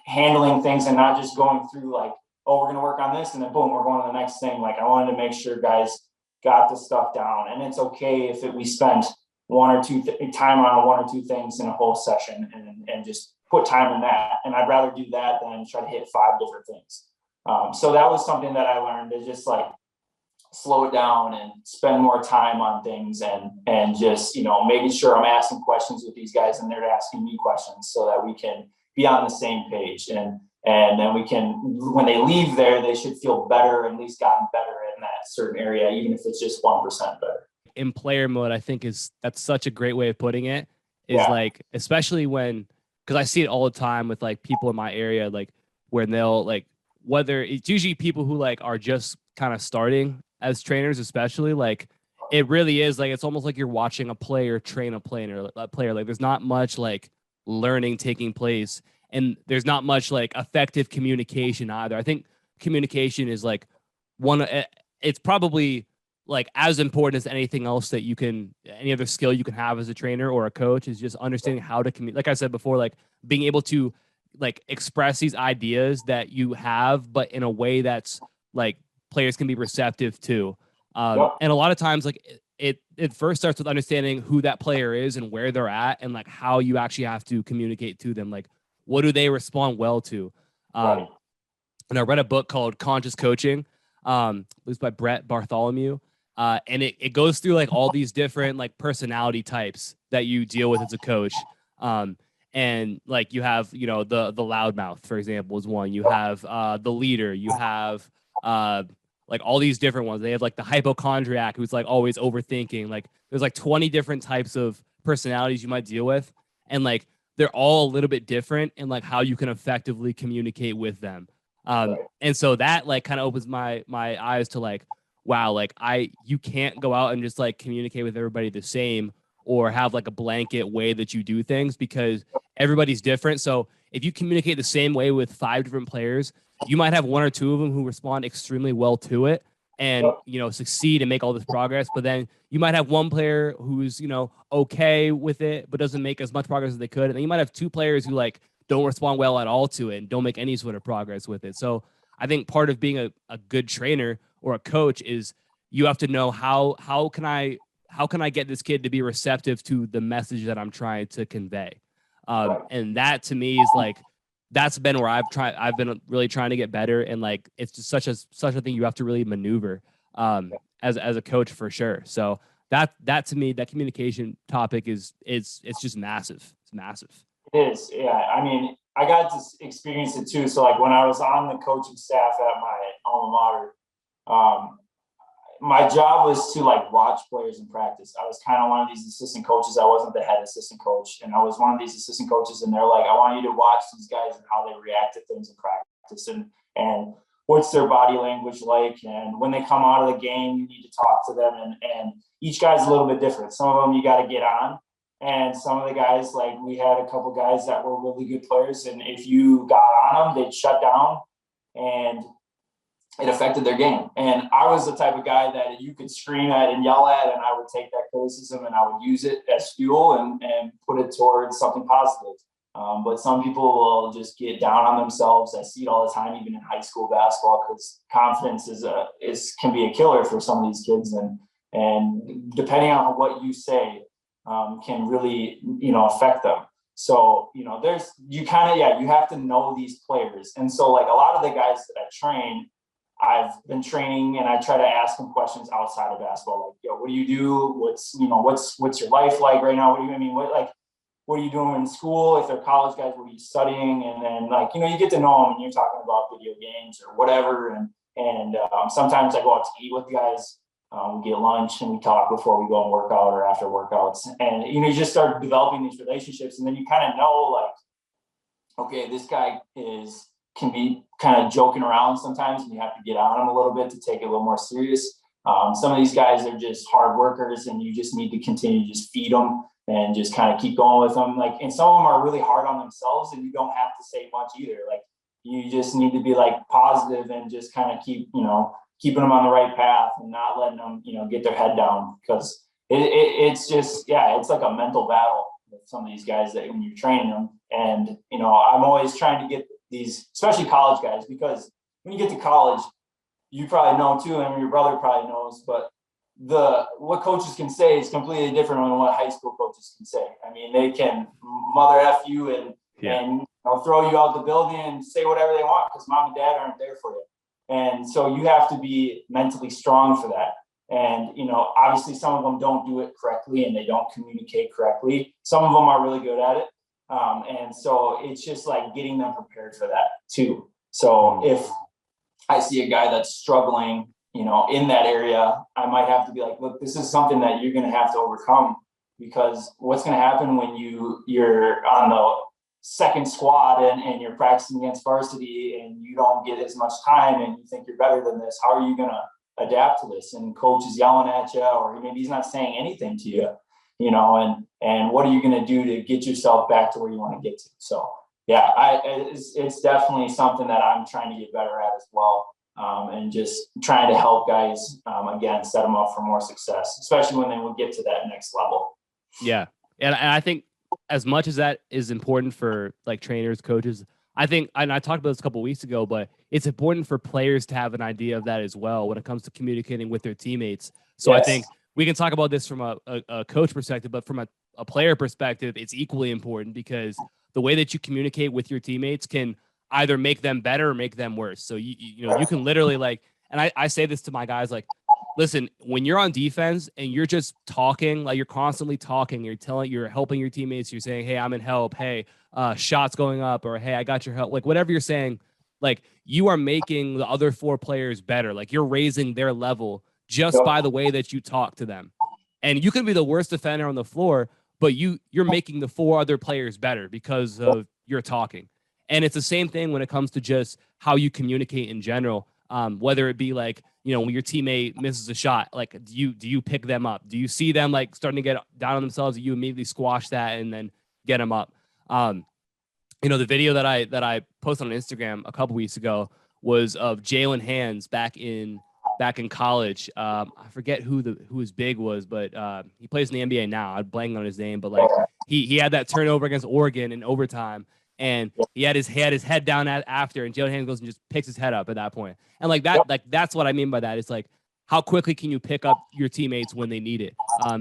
handling things and not just going through like, oh, we're going to work on this and then boom, we're going to the next thing. Like I wanted to make sure guys got the stuff down, and it's okay if we spent time on one or two things in a whole session and just put time in that. And I'd rather do that than try to hit 5 different things. So that was something that I learned, to just like slow it down and spend more time on things and just, making sure I'm asking questions with these guys and they're asking me questions so that we can be on the same page. And then we can, when they leave there, they should feel better, at least gotten better in that certain area, even if it's just 1% better. In player mode, I think that's such a great way of putting it. Like, especially because I see it all the time with like people in my area, like when they'll like, whether it's usually people who like are just kind of starting as trainers, especially like it really is like, it's almost like you're watching a player train a player. Like there's not much like learning taking place. and there's not much like effective communication either. I think communication is like it's probably like as important as anything else that any other skill you can have as a trainer or a coach, is just understanding how to communicate. Like I said before, like being able to like express these ideas that you have, but in a way that's like players can be receptive to. And a lot of times, like it first starts with understanding who that player is and where they're at, and like how you actually have to communicate to them. Like, what do they respond well to? And I read a book called Conscious Coaching. It was by Brett Bartholomew. And it goes through like all these different like personality types that you deal with as a coach. And like you have, the loudmouth, for example, is one. You have the leader. You have like all these different ones. They have like the hypochondriac, who's like always overthinking. Like there's like 20 different types of personalities you might deal with, and like they're all a little bit different in like how you can effectively communicate with them. And so that like kind of opens my eyes to like, wow, like you can't go out and just like communicate with everybody the same, or have like a blanket way that you do things, because everybody's different. So if you communicate the same way with 5 different players, you might have 1 or 2 of them who respond extremely well to it and, succeed and make all this progress. But then you might have 1 player who's, okay with it, but doesn't make as much progress as they could. And then you might have 2 players who like don't respond well at all to it and don't make any sort of progress with it. So I think part of being a good trainer or a coach is you have to know how can I get this kid to be receptive to the message that I'm trying to convey. And that to me is like, that's been where I've been really trying to get better. And like, it's just such a thing you have to really maneuver as a coach, for sure. So that to me, that communication topic it's just massive. It's massive. It is. Yeah. I mean, I got to experience it too. So like when I was on the coaching staff at my alma mater, my job was to like watch players in practice. I was kind of one of these assistant coaches. I wasn't the head assistant coach, and I was one of these assistant coaches. And they're like, I want you to watch these guys and how they react to things in practice, and what's their body language like. And when they come out of the game, you need to talk to them. And each guy's a little bit different. Some of them you got to get on, and some of the guys, like we had a couple guys that were really good players, and if you got on them, they'd shut down, and it affected their game. And I was the type of guy that you could scream at and yell at, and I would take that criticism and I would use it as fuel and put it towards something positive. But some people will just get down on themselves. I see it all the time, even in high school basketball, because confidence can be a killer for some of these kids. And depending on what you say, can really, affect them. So, you have to know these players. And so like a lot of the guys that I train, I've been training, and I try to ask them questions outside of basketball. Like, what do you do? What's your life like right now? What are you doing in school? If they're college guys, what are you studying? And then you get to know them, and you're talking about video games or whatever. And sometimes I go out to eat with guys. We get lunch and we talk before we go and work out or after workouts. And, you just start developing these relationships, and then you kind of know like, okay, this guy can be kind of joking around sometimes, and you have to get on them a little bit to take it a little more serious. Some of these guys are just hard workers, and you just need to continue to just feed them and just kind of keep going with them. And some of them are really hard on themselves, and you don't have to say much either. Like, you just need to be like positive and just kind of keeping them on the right path and not letting them, get their head down, because it's just, it's like a mental battle with some of these guys that when you're training them. And, I'm always trying to get these, especially college guys, because when you get to college, you probably know too, and your brother probably knows, but what coaches can say is completely different than what high school coaches can say. I mean, they can mother F you and throw you out the building and say whatever they want, because mom and dad aren't there for you. And so you have to be mentally strong for that. And, obviously some of them don't do it correctly and they don't communicate correctly. Some of them are really good at it. And so it's just like getting them prepared for that too. So if I see a guy that's struggling, in that area, I might have to be like, look, this is something that you're going to have to overcome, because what's going to happen when you're on the second squad and you're practicing against varsity and you don't get as much time and you think you're better than this, how are you going to adapt to this? And coach is yelling at you, or maybe he's not saying anything to you, and what are you going to do to get yourself back to where you want to get to? So It's definitely something that I'm trying to get better at as well. And just trying to help guys, again, set them up for more success, especially when they will get to that next level. Yeah. And I think as much as that is important for like trainers, coaches, I think, and I talked about this a couple of weeks ago, but it's important for players to have an idea of that as well when it comes to communicating with their teammates. So yes. I think we can talk about this from a coach perspective, but from a player perspective, it's equally important because the way that you communicate with your teammates can either make them better or make them worse. So you can literally like, and I say this to my guys, like, listen, when you're on defense and you're just talking, like you're constantly talking, you're helping your teammates, you're saying, hey, I'm in help. Hey, shots going up, or hey, I got your help. Like whatever you're saying, like you are making the other 4 players better. Like you're raising their level just by the way that you talk to them. And you can be the worst defender on the floor, but you're making the 4 other players better because of your talking. And it's the same thing when it comes to just how you communicate in general. Whether it be like, when your teammate misses a shot, like, do you pick them up? Do you see them like starting to get down on themselves? You immediately squash that and then get them up. The video that I posted on Instagram a couple weeks ago was of Jalen Hands back in college. I forget who his big was, but he plays in the NBA now. I'm blanking on his name, but like he had that turnover against Oregon in overtime. And he had his head down after, and Jalen Hands goes and just picks his head up at that point. And like that, like that's what I mean by that. It's like, how quickly can you pick up your teammates when they need it?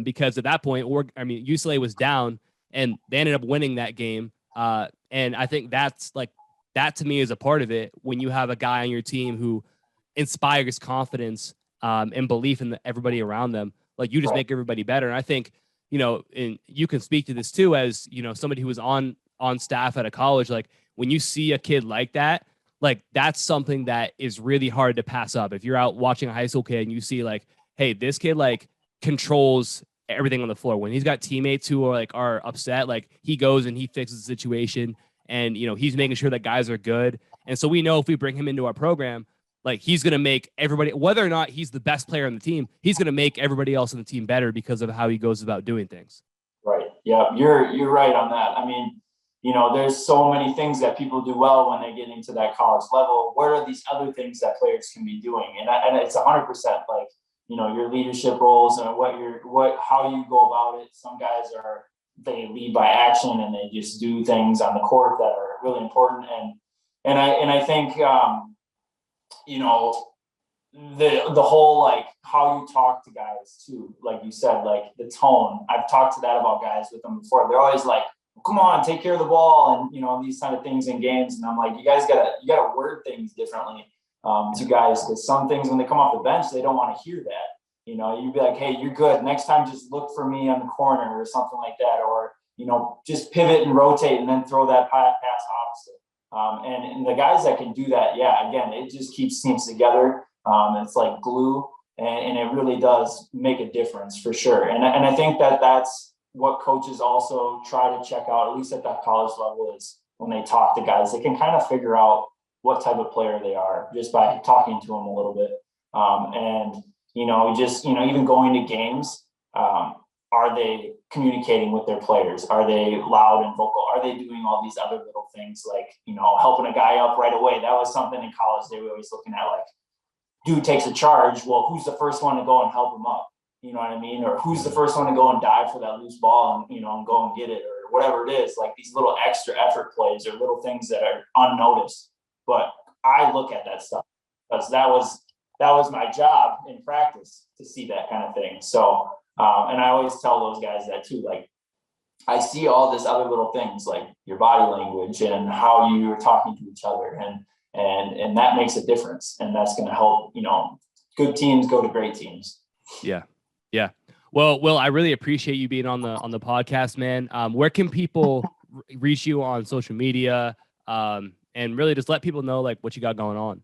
Because at that point, UCLA was down, and they ended up winning that game. And I think that's like that to me is a part of it. When you have a guy on your team who inspires confidence and belief in everybody around them, like you just make everybody better. And I think and you can speak to this too as somebody who was on staff at a college, like when you see a kid like that, like that's something that is really hard to pass up. If you're out watching a high school kid and you see like, hey, this kid like controls everything on the floor. When he's got teammates who are upset, like he goes and he fixes the situation, and he's making sure that guys are good. And so we know if we bring him into our program, like he's going to make everybody, whether or not he's the best player on the team, he's going to make everybody else on the team better because of how he goes about doing things. Right. Yeah, you're right on that. I mean, there's so many things that people do well when they get into that college level. What are these other things that players can be doing? And it's 100% like, your leadership roles and how you go about it. Some guys they lead by action and they just do things on the court that are really important. And I think, the whole, like how you talk to guys too, like you said, like the tone. I've talked to that about guys with them before. They're always like, come on, take care of the ball, and these kind of things in games. And I'm like, you gotta word things differently to guys, because some things when they come off the bench, they don't want to hear that. You'd be like, hey, you're good. Next time, just look for me on the corner or something like that, or just pivot and rotate and then throw that pass opposite. And the guys that can do that, again, it just keeps teams together. It's like glue, and it really does make a difference for sure. And I think that's what coaches also try to check out, at least at that college level, is when they talk to guys, they can kind of figure out what type of player they are just by talking to them a little bit. Even going to games, are they communicating with their players? Are they loud and vocal? Are they doing all these other little things like, helping a guy up right away? That was something in college they were always looking at, like, dude takes a charge. Well, who's the first one to go and help him up? You know what I mean? Or who's the first one to go and dive for that loose ball and, and go and get it, or whatever it is, like these little extra effort plays or little things that are unnoticed. But I look at that stuff because that was my job in practice to see that kind of thing. So, and I always tell those guys that too, like, I see all this other little things like your body language and how you're talking to each other, and that makes a difference. And that's going to help, good teams go to great teams. Yeah. Yeah. Well, Will, I really appreciate you being on the podcast, man. Where can people reach you on social media? And really just let people know like what you got going on.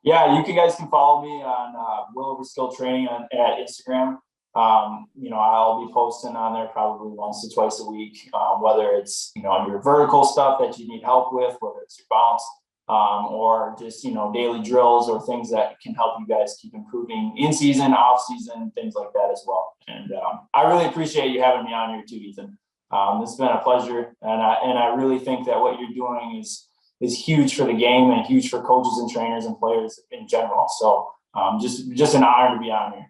Yeah, you guys can follow me on Will Over Skill Training at Instagram. I'll be posting on there probably once or twice a week, whether it's, your vertical stuff that you need help with, whether it's your bounce, or just, daily drills or things that can help you guys keep improving in season, off season, things like that as well. And I really appreciate you having me on here too, Ethan. It's been a pleasure, and I really think that what you're doing is huge for the game and huge for coaches and trainers and players in general. So just an honor to be on here.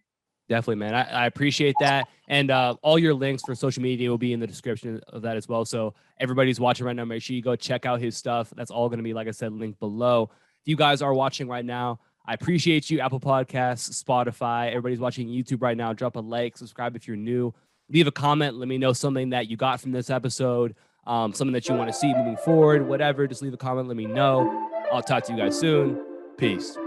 Definitely, man. I appreciate that. And all your links for social media will be in the description of that as well. So everybody's watching right now, make sure you go check out his stuff. That's all going to be, like I said, linked below. If you guys are watching right now, I appreciate you. Apple Podcasts, Spotify, everybody's watching YouTube right now. Drop a like, subscribe if you're new. Leave a comment. Let me know something that you got from this episode, something that you want to see moving forward, whatever. Just leave a comment. Let me know. I'll talk to you guys soon. Peace.